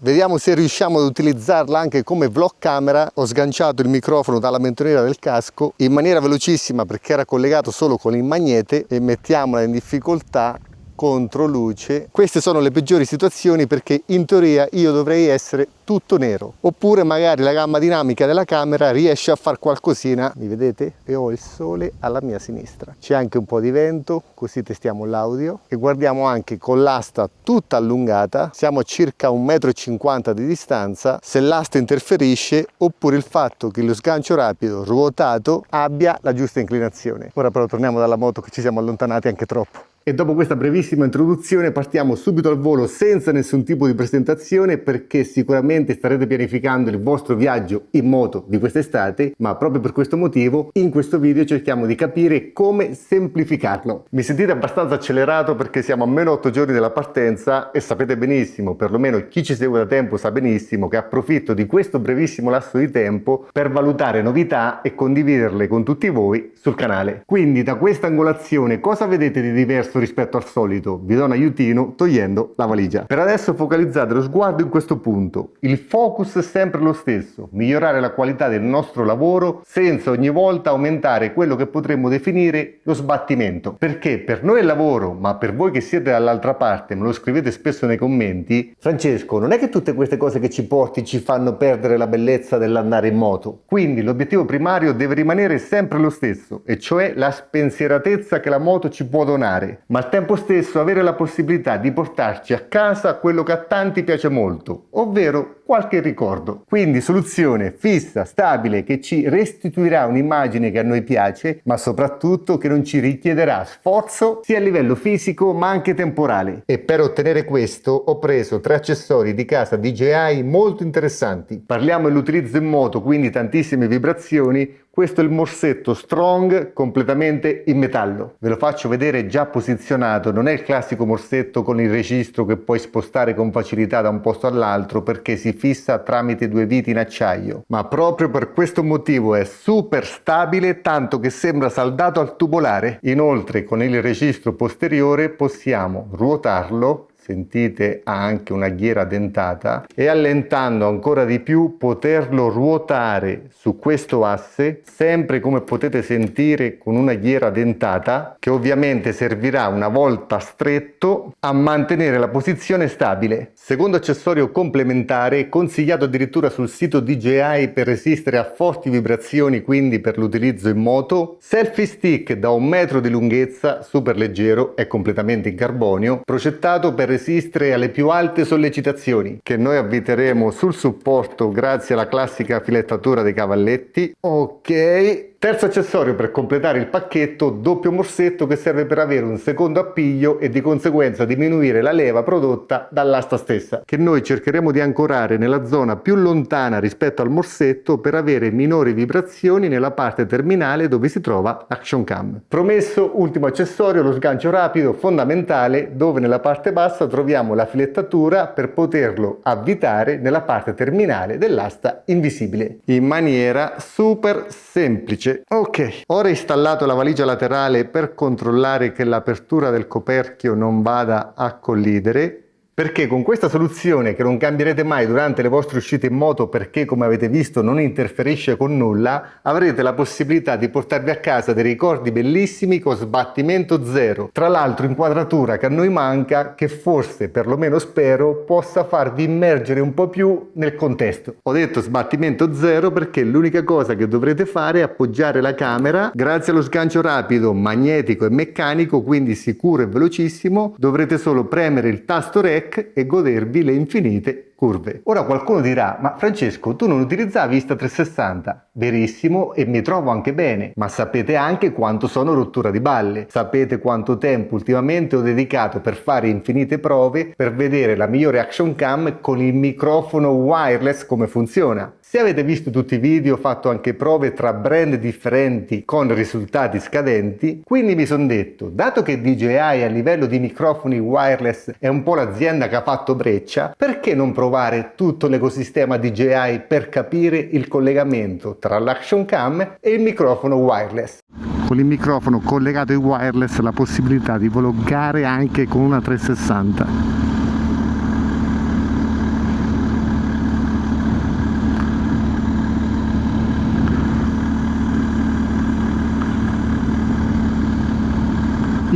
Vediamo se riusciamo ad utilizzarla anche come vlog camera. Ho sganciato il microfono dalla mentoniera del casco in maniera velocissima perché era collegato solo con il magnete, e mettiamola in difficoltà contro luce. Queste sono le peggiori situazioni perché in teoria io dovrei essere tutto nero, oppure magari la gamma dinamica della camera riesce a far qualcosina. Mi vedete? E ho il sole alla mia sinistra, c'è anche un po' di vento, così testiamo l'audio e guardiamo anche con l'asta tutta allungata, siamo a circa 1,50 m di distanza, se l'asta interferisce, oppure il fatto che lo sgancio rapido ruotato abbia la giusta inclinazione. Ora però torniamo dalla moto che ci siamo allontanati anche troppo. E dopo questa brevissima introduzione partiamo subito al volo senza nessun tipo di presentazione, perché sicuramente starete pianificando il vostro viaggio in moto di quest'estate, ma proprio per questo motivo in questo video cerchiamo di capire come semplificarlo. Mi sentite abbastanza accelerato perché siamo a meno 8 giorni dalla partenza e sapete benissimo, perlomeno chi ci segue da tempo sa benissimo, che approfitto di questo brevissimo lasso di tempo per valutare novità e condividerle con tutti voi sul canale. Quindi da questa angolazione cosa vedete di diverso rispetto al solito? Vi do un aiutino togliendo la valigia. Per adesso focalizzate lo sguardo in questo punto. Il focus è sempre lo stesso: migliorare la qualità del nostro lavoro senza ogni volta aumentare quello che potremmo definire lo sbattimento. Perché per noi è lavoro, ma per voi che siete dall'altra parte, me lo scrivete spesso nei commenti: Francesco, non è che tutte queste cose che ci porti ci fanno perdere la bellezza dell'andare in moto. Quindi l'obiettivo primario deve rimanere sempre lo stesso, e cioè la spensieratezza che la moto ci può donare, ma al tempo stesso avere la possibilità di portarci a casa quello che a tanti piace molto, ovvero qualche ricordo. Quindi soluzione fissa, stabile, che ci restituirà un'immagine che a noi piace, ma soprattutto che non ci richiederà sforzo sia a livello fisico ma anche temporale. E per ottenere questo ho preso 3 accessori di casa DJI molto interessanti. Parliamo dell'utilizzo in moto, quindi tantissime vibrazioni. Questo è il morsetto Strong completamente in metallo. Ve lo faccio vedere già posizionato, non è il classico morsetto con il registro che puoi spostare con facilità da un posto all'altro perché si fissa tramite 2 viti in acciaio, ma proprio per questo motivo è super stabile, tanto che sembra saldato al tubolare. Inoltre con il registro posteriore possiamo ruotarlo, sentite ha anche una ghiera dentata, e allentando ancora di più poterlo ruotare su questo asse, sempre come potete sentire con una ghiera dentata che ovviamente servirà una volta stretto a mantenere la posizione stabile. Secondo accessorio complementare, consigliato addirittura sul sito DJI per resistere a forti vibrazioni, quindi per l'utilizzo in moto, selfie stick da 1 metro di lunghezza, super leggero, è completamente in carbonio, progettato per resistere alle più alte sollecitazioni, che noi avviteremo sul supporto grazie alla classica filettatura dei cavalletti. Ok. Terzo accessorio per completare il pacchetto, doppio morsetto che serve per avere un secondo appiglio e di conseguenza diminuire la leva prodotta dall'asta stessa, che noi cercheremo di ancorare nella zona più lontana rispetto al morsetto per avere minori vibrazioni nella parte terminale dove si trova l'Action Cam. Promesso, ultimo accessorio, lo sgancio rapido fondamentale, dove nella parte bassa troviamo la filettatura per poterlo avvitare nella parte terminale dell'asta invisibile, in maniera super semplice. Ok, ora installato la valigia laterale per controllare che l'apertura del coperchio non vada a collidere, perché con questa soluzione, che non cambierete mai durante le vostre uscite in moto perché come avete visto non interferisce con nulla, avrete la possibilità di portarvi a casa dei ricordi bellissimi con sbattimento zero. Tra l'altro inquadratura che a noi manca, che forse, perlomeno spero, possa farvi immergere un po' più nel contesto. Ho detto sbattimento zero perché l'unica cosa che dovrete fare è appoggiare la camera grazie allo sgancio rapido, magnetico e meccanico, quindi sicuro e velocissimo. Dovrete solo premere il tasto REC e godervi le infinite curve. Ora qualcuno dirà: ma Francesco, tu non utilizzavi Insta360? Verissimo, e mi trovo anche bene, ma sapete anche quanto sono rottura di balle. Sapete quanto tempo ultimamente ho dedicato per fare infinite prove per vedere la migliore action cam con il microfono wireless come funziona. Se avete visto tutti i video, ho fatto anche prove tra brand differenti con risultati scadenti, quindi mi sono detto, dato che DJI a livello di microfoni wireless è un po' l'azienda che ha fatto breccia, perché non provare tutto l'ecosistema DJI per capire il collegamento tra l'action cam e il microfono wireless? Con il microfono collegato in wireless la possibilità di vloggare anche con una 360.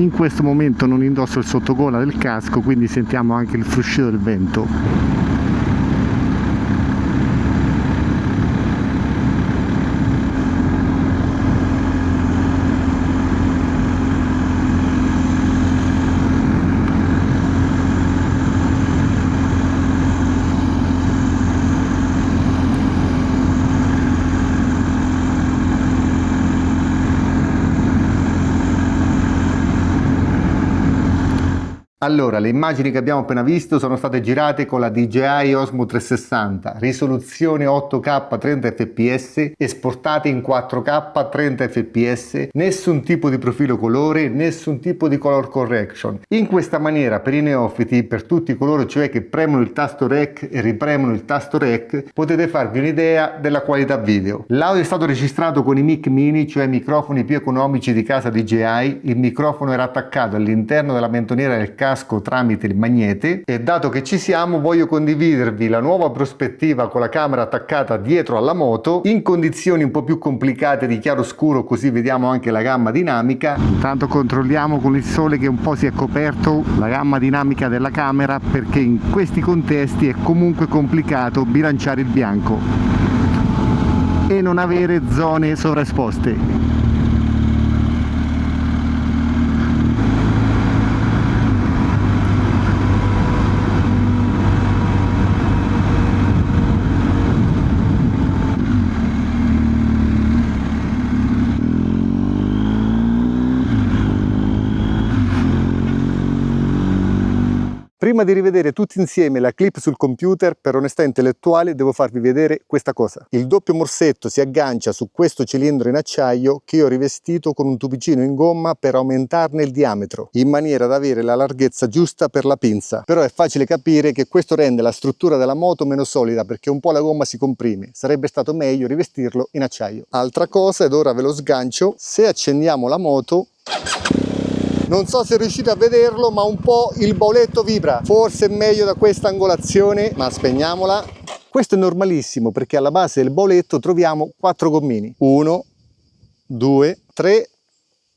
In questo momento non indosso il sottocola del casco, quindi sentiamo anche il fruscio del vento. Allora, le immagini che abbiamo appena visto sono state girate con la DJI Osmo 360, risoluzione 8K 30 fps, esportate in 4K 30 fps, nessun tipo di profilo colore, nessun tipo di color correction. In questa maniera, per i neofiti, per tutti coloro cioè che premono il tasto REC e ripremono il tasto REC, potete farvi un'idea della qualità video. L'audio è stato registrato con i mic mini, cioè microfoni più economici di casa DJI. Il microfono era attaccato all'interno della mentoniera del casco tramite il magnete, e dato che ci siamo voglio condividervi la nuova prospettiva con la camera attaccata dietro alla moto in condizioni un po' più complicate di chiaroscuro, così vediamo anche la gamma dinamica. Intanto controlliamo con il sole che un po' si è coperto la gamma dinamica della camera, perché in questi contesti è comunque complicato bilanciare il bianco e non avere zone sovraesposte. Prima di rivedere tutti insieme la clip sul computer, per onestà intellettuale devo farvi vedere questa cosa. Il doppio morsetto si aggancia su questo cilindro in acciaio che io ho rivestito con un tubicino in gomma per aumentarne il diametro, in maniera da avere la larghezza giusta per la pinza. Però è facile capire che questo rende la struttura della moto meno solida, perché un po' la gomma si comprime. Sarebbe stato meglio rivestirlo in acciaio. Altra cosa, ed ora ve lo sgancio, se accendiamo la moto, non so se riuscite a vederlo, ma un po' il bauletto vibra. Forse è meglio da questa angolazione, ma spegniamola. Questo è normalissimo, perché alla base del bauletto troviamo 4 gommini. 1, 2, 3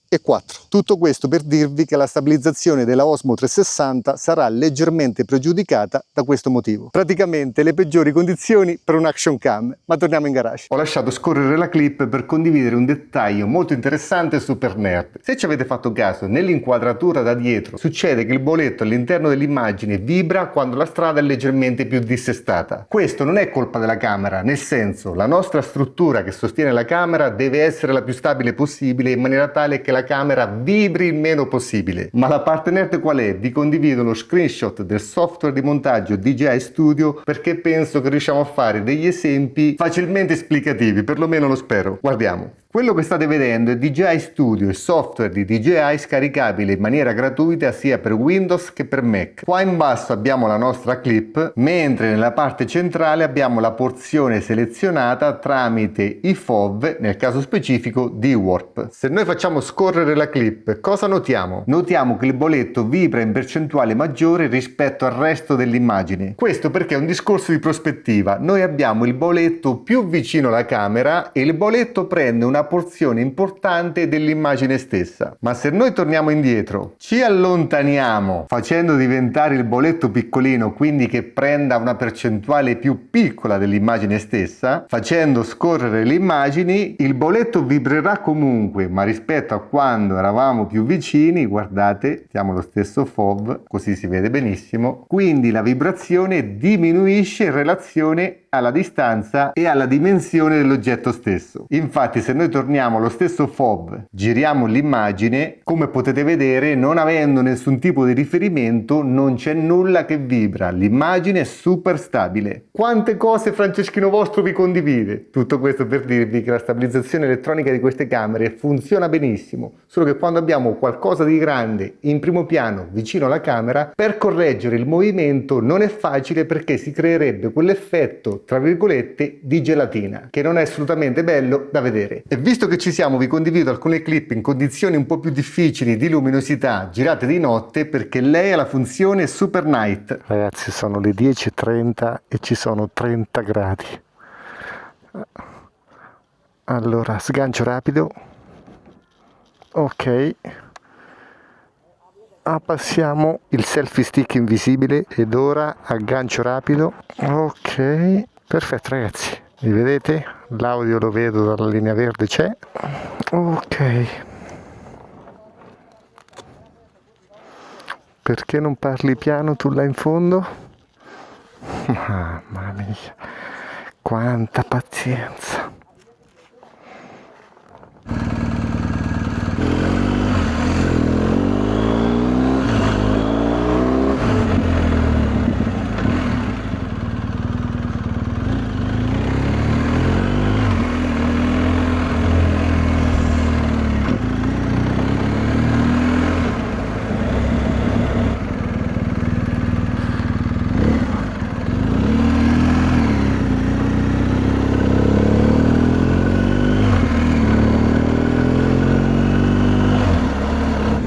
e 4. Tutto questo per dirvi che la stabilizzazione della Osmo 360 sarà leggermente pregiudicata da questo motivo. Praticamente le peggiori condizioni per un action cam, ma torniamo in garage. Ho lasciato scorrere la clip per condividere un dettaglio molto interessante e super nerd. Se ci avete fatto caso, nell'inquadratura da dietro succede che il boletto all'interno dell'immagine vibra quando la strada è leggermente più dissestata. Questo non è colpa della camera, nel senso, la nostra struttura che sostiene la camera deve essere la più stabile possibile, in maniera tale che la camera vibri il meno possibile. Ma la parte nerd qual è? Vi condivido lo screenshot del software di montaggio DJI Studio, perché penso che riusciamo a fare degli esempi facilmente esplicativi, perlomeno lo spero. Guardiamo. Quello che state vedendo è DJI Studio, il software di DJI scaricabile in maniera gratuita sia per Windows che per Mac. Qua in basso abbiamo la nostra clip, mentre nella parte centrale abbiamo la porzione selezionata tramite i FOV, nel caso specifico D-Warp. Se noi facciamo scorrere la clip, cosa notiamo? Notiamo che il boletto vibra in percentuale maggiore rispetto al resto dell'immagine. Questo perché è un discorso di prospettiva. Noi abbiamo il boletto più vicino alla camera e il boletto prende una porzione importante dell'immagine stessa. Ma se noi torniamo indietro, ci allontaniamo facendo diventare il boletto piccolino, quindi che prenda una percentuale più piccola dell'immagine stessa, facendo scorrere le immagini, il boletto vibrerà comunque, ma rispetto a quando eravamo più vicini, guardate, siamo lo stesso FOV, così si vede benissimo, quindi la vibrazione diminuisce in relazione alla distanza e alla dimensione dell'oggetto stesso. Infatti, se noi torniamo allo stesso FOV, giriamo l'immagine, come potete vedere, non avendo nessun tipo di riferimento, non c'è nulla che vibra, l'immagine è super stabile. Quante cose Franceschino vostro vi condivide? Tutto questo per dirvi che la stabilizzazione elettronica di queste camere funziona benissimo, solo che quando abbiamo qualcosa di grande in primo piano vicino alla camera, per correggere il movimento non è facile, perché si creerebbe quell'effetto tra virgolette di gelatina, che non è assolutamente bello da vedere. E visto che ci siamo, vi condivido alcune clip in condizioni un po' più difficili di luminosità, girate di notte, perché lei ha la funzione Super Night. Ragazzi, sono le 10:30 e ci sono 30 gradi. Allora, sgancio rapido. Ok. Passiamo il selfie stick invisibile ed ora aggancio rapido. Ok, perfetto ragazzi, vi vedete? L'audio lo vedo dalla linea verde, c'è. Ok, perché non parli piano tu là in fondo? Mamma mia, quanta pazienza.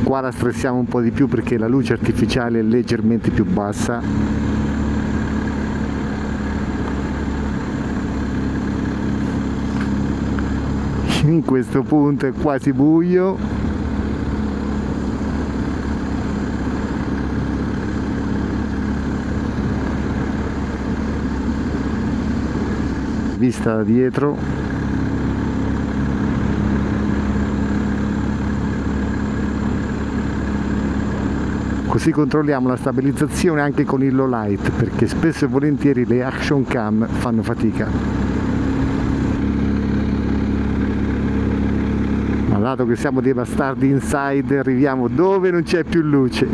Qua la stressiamo un po' di più perché la luce artificiale è leggermente più bassa. In questo punto è quasi buio. Vista da dietro. Così controlliamo la stabilizzazione anche con il low light, perché spesso e volentieri le action cam fanno fatica. Ma dato che siamo dei bastardi inside, arriviamo dove non c'è più luce.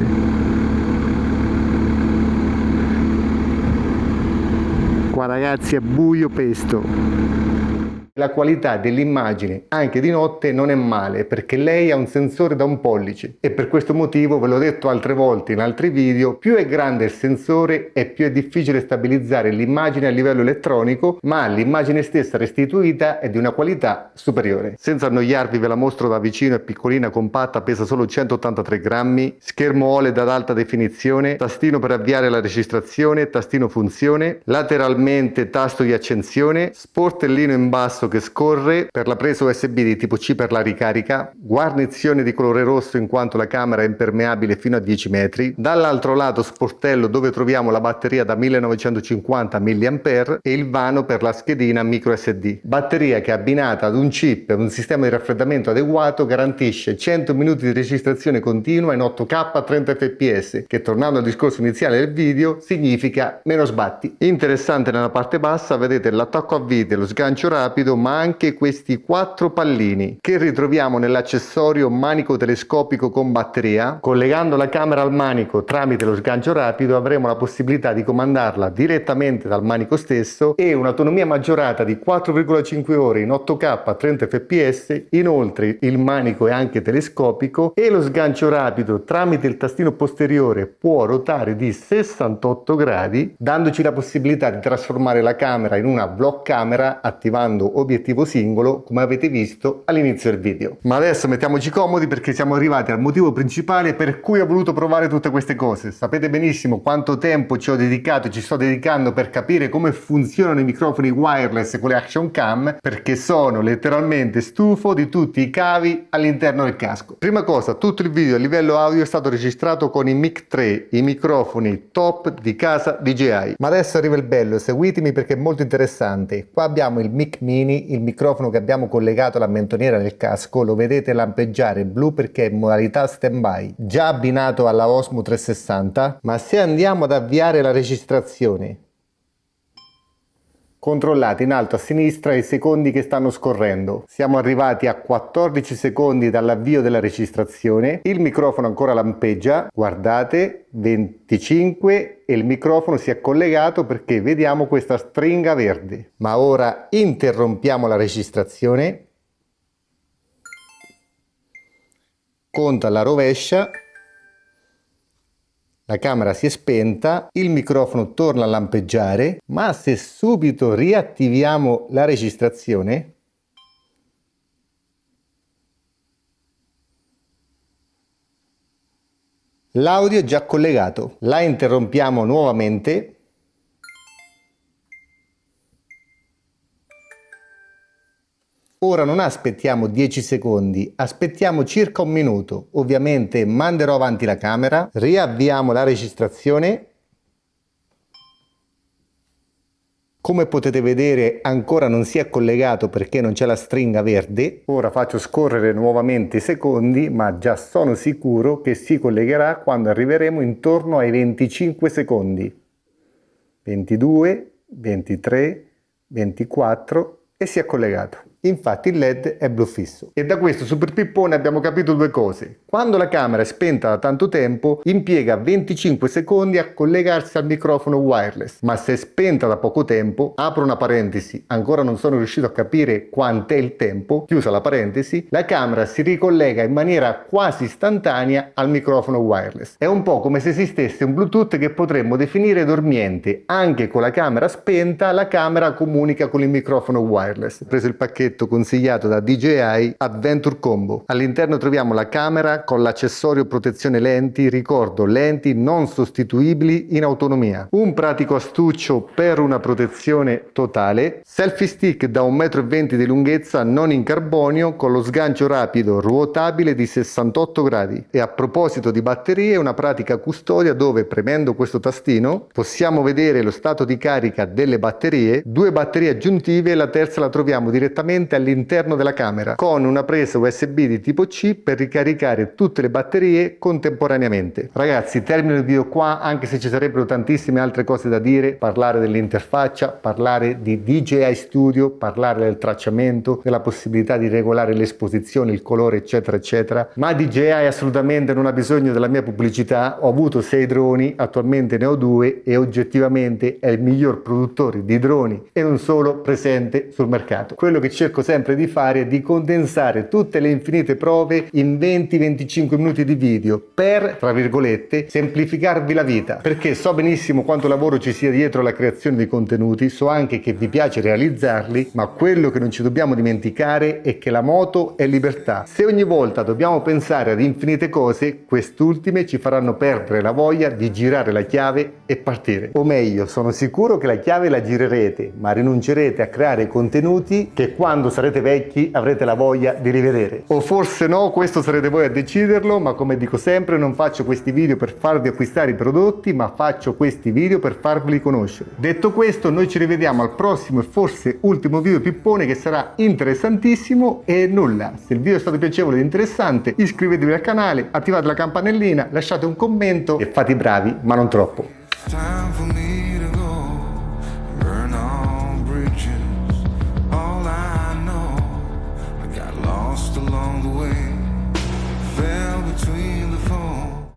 Qua ragazzi è buio pesto. La qualità dell'immagine anche di notte non è male perché lei ha un sensore da 1 pollice e per questo motivo, ve l'ho detto altre volte in altri video, più è grande il sensore e più è difficile stabilizzare l'immagine a livello elettronico, ma l'immagine stessa restituita è di una qualità superiore. Senza annoiarvi ve la mostro da vicino, è piccolina, compatta, pesa solo 183 grammi, schermo OLED ad alta definizione, tastino per avviare la registrazione, tastino funzione, lateralmente tasto di accensione, sportellino in basso che scorre per la presa USB di tipo C per la ricarica, guarnizione di colore rosso in quanto la camera è impermeabile fino a 10 metri, dall'altro lato sportello dove troviamo la batteria da 1950 mAh e il vano per la schedina micro SD. Batteria che abbinata ad un chip e un sistema di raffreddamento adeguato garantisce 100 minuti di registrazione continua in 8K a 30 fps, che tornando al discorso iniziale del video significa meno sbatti. Interessante nella parte bassa vedete l'attacco a vite, lo sgancio rapido, ma anche questi 4 pallini che ritroviamo nell'accessorio manico telescopico con batteria. Collegando la camera al manico tramite lo sgancio rapido avremo la possibilità di comandarla direttamente dal manico stesso e un'autonomia maggiorata di 4,5 ore in 8K a 30 fps. Inoltre il manico è anche telescopico e lo sgancio rapido tramite il tastino posteriore può ruotare di 68 gradi, dandoci la possibilità di trasformare la camera in una vlog camera attivando obiettivo singolo, come avete visto all'inizio del video. Ma adesso mettiamoci comodi perché siamo arrivati al motivo principale per cui ho voluto provare tutte queste cose. Sapete benissimo quanto tempo ci ho dedicato e ci sto dedicando per capire come funzionano i microfoni wireless con le action cam, perché sono letteralmente stufo di tutti i cavi all'interno del casco. Prima cosa, tutto il video a livello audio è stato registrato con i Mic 3, i microfoni top di casa DJI. Ma adesso arriva il bello, seguitemi perché è molto interessante. Qua abbiamo il Mic Mini, il microfono che abbiamo collegato alla mentoniera del casco, lo vedete lampeggiare blu perché è in modalità standby, già abbinato alla Osmo 360. Ma se andiamo ad avviare la registrazione, controllate in alto a sinistra i secondi che stanno scorrendo. Siamo arrivati a 14 secondi dall'avvio della registrazione, il microfono ancora lampeggia, guardate, 25 e il microfono si è collegato perché vediamo questa stringa verde. Ma ora interrompiamo la registrazione, conta alla rovescia, la camera si è spenta, il microfono torna a lampeggiare, ma se subito riattiviamo la registrazione, l'audio è già collegato. La interrompiamo nuovamente. Ora non aspettiamo 10 secondi, aspettiamo circa un minuto. Ovviamente manderò avanti la camera, riavviamo la registrazione. Come potete vedere ancora non si è collegato perché non c'è la stringa verde. Ora faccio scorrere nuovamente i secondi, ma già sono sicuro che si collegherà quando arriveremo intorno ai 25 secondi. 22, 23, 24 e si è collegato. Infatti il LED è blu fisso. E da questo super pippone abbiamo capito due cose. Quando la camera è spenta da tanto tempo, impiega 25 secondi a collegarsi al microfono wireless. Ma se è spenta da poco tempo, apro una parentesi, ancora non sono riuscito a capire quant'è il tempo, chiusa la parentesi, la camera si ricollega in maniera quasi istantanea al microfono wireless. È un po' come se esistesse un Bluetooth che potremmo definire dormiente. Anche con la camera spenta, la camera comunica con il microfono wireless. Ho preso il pacchetto consigliato da DJI Adventure Combo. All'interno troviamo la camera con l'accessorio protezione lenti, ricordo lenti non sostituibili in autonomia, un pratico astuccio per una protezione totale, selfie stick da 1,20 m di lunghezza non in carbonio con lo sgancio rapido ruotabile di 68 gradi e a proposito di batterie una pratica custodia dove premendo questo tastino possiamo vedere lo stato di carica delle batterie, 2 batterie aggiuntive e la terza la troviamo direttamente all'interno della camera con una presa USB di tipo C per ricaricare tutte le batterie contemporaneamente. Ragazzi, termino il video qua, anche se ci sarebbero tantissime altre cose da dire, parlare dell'interfaccia, parlare di DJI Studio, parlare del tracciamento, della possibilità di regolare l'esposizione, il colore eccetera eccetera, ma DJI assolutamente non ha bisogno della mia pubblicità. Ho avuto 6 droni, attualmente ne ho 2 e oggettivamente è il miglior produttore di droni e non solo presente sul mercato. Quello che cerco sempre di fare è di condensare tutte le infinite prove in 20-25 minuti di video per, tra virgolette, semplificarvi la vita, perché so benissimo quanto lavoro ci sia dietro la creazione di contenuti, so anche che vi piace realizzarli, ma quello che non ci dobbiamo dimenticare è che la moto è libertà. Se ogni volta dobbiamo pensare ad infinite cose, quest'ultime ci faranno perdere la voglia di girare la chiave e partire. O meglio, sono sicuro che la chiave la girerete, ma rinuncerete a creare contenuti che quando sarete vecchi avrete la voglia di rivedere. O forse no, questo sarete voi a deciderlo, ma come dico sempre non faccio questi video per farvi acquistare i prodotti, ma faccio questi video per farveli conoscere. Detto questo, noi ci rivediamo al prossimo e forse ultimo video pippone che sarà interessantissimo e nulla. Se il video è stato piacevole e interessante, iscrivetevi al canale, attivate la campanellina, lasciate un commento e fate i bravi, ma non troppo.